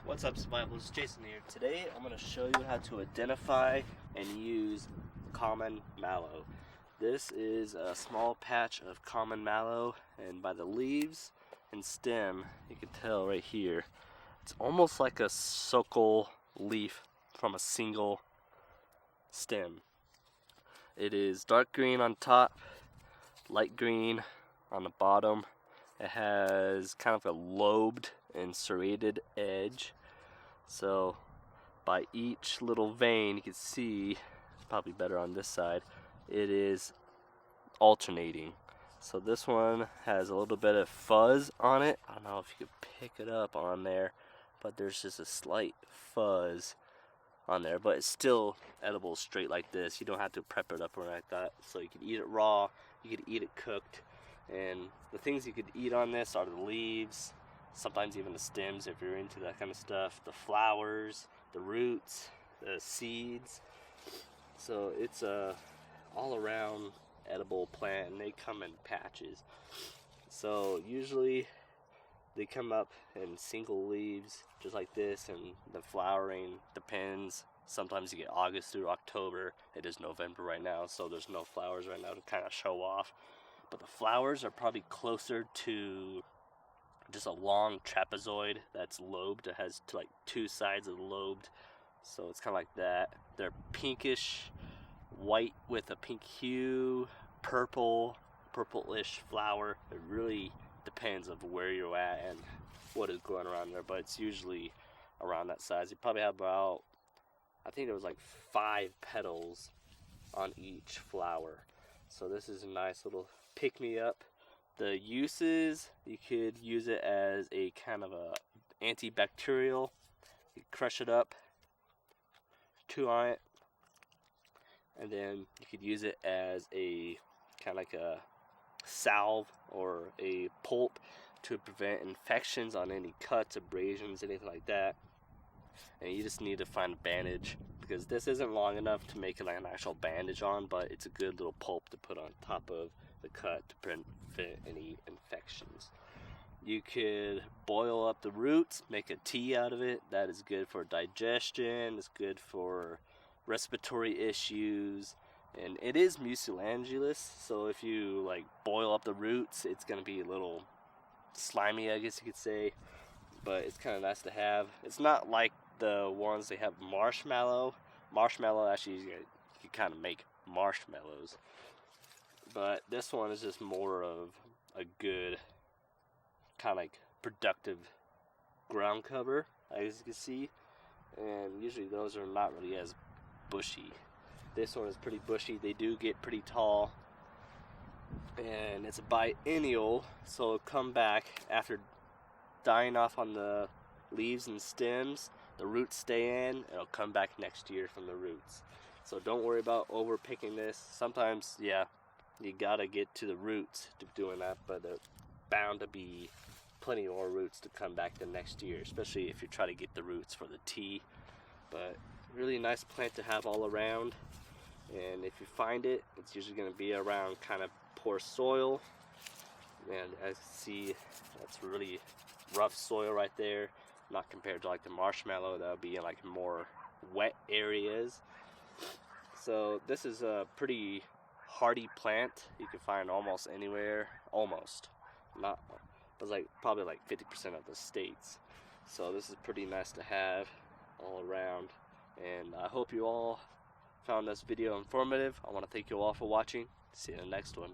What's up, survivors? Jason here. Today I'm going to show you how to identify and use common mallow. This is a small patch of common mallow, and by the leaves and stem you can tell right here it's almost like a suckle leaf from a single stem. It is dark green on top, light green on the bottom. It has kind of a lobed and serrated edge. So by each little vein, you can see, it's probably better on this side, it is alternating. So this one has a little bit of fuzz on it. I don't know if you could pick it up on there, but there's just a slight fuzz on there, but it's still edible straight like this. You don't have to prep it up or like that. So you can eat it raw, you could eat it cooked, and the things you could eat on this are the leaves, sometimes even the stems if you're into that kind of stuff, the flowers, the roots, the seeds. So it's a all around edible plant, and they come in patches. So usually they come up in single leaves just like this, and the flowering depends. Sometimes you get August through October. It is November right now, so there's no flowers right now to kind of show off, but the flowers are probably closer to just a long trapezoid that's lobed. It has like two sides of the lobed, so it's kind of like that. They're pinkish white with a pink hue, purplish flower. It really depends of where you're at and what is growing around there, but it's usually around that size. You probably have about, I think it was like 5 petals on each flower. So this is a nice little pick-me-up. The uses, you could use it as a kind of a antibacterial. You crush it up, chew on it, and then you could use it as a kind of like a salve or a pulp to prevent infections on any cuts, abrasions, anything like that. And you just need to find a bandage, because this isn't long enough to make it like an actual bandage on, but it's a good little pulp to put on top of the cut to prevent any infections. You could boil up the roots, make a tea out of it. That is good for digestion, it's good for respiratory issues, and it is mucilagous, so if you like boil up the roots, it's going to be a little slimy, I guess you could say, but it's kind of nice to have. It's not like the ones they have marshmallow. Marshmallow, actually you can kind of make marshmallows, but this one is just more of a good kind of like productive ground cover, as you can see, and usually those are not really as bushy. This one is pretty bushy. They do get pretty tall, and it's a biennial, so it'll come back after dying off on the leaves and stems. The roots stay in, it'll come back next year from the roots. So don't worry about over picking this. Sometimes, yeah, you gotta get to the roots to doing that, but there's bound to be plenty more roots to come back the next year, especially if you try to get the roots for the tea. But really nice plant to have all around, and if you find it, it's usually going to be around kind of poor soil. And as you see, that's really rough soil right there, not compared to like the marshmallow that would be in like more wet areas. So this is a pretty hardy plant. You can find almost anywhere, almost, not, but like probably like 50% of the states. So this is pretty nice to have all around, and I hope you all found this video informative. I want to thank you all for watching. See you in the next one.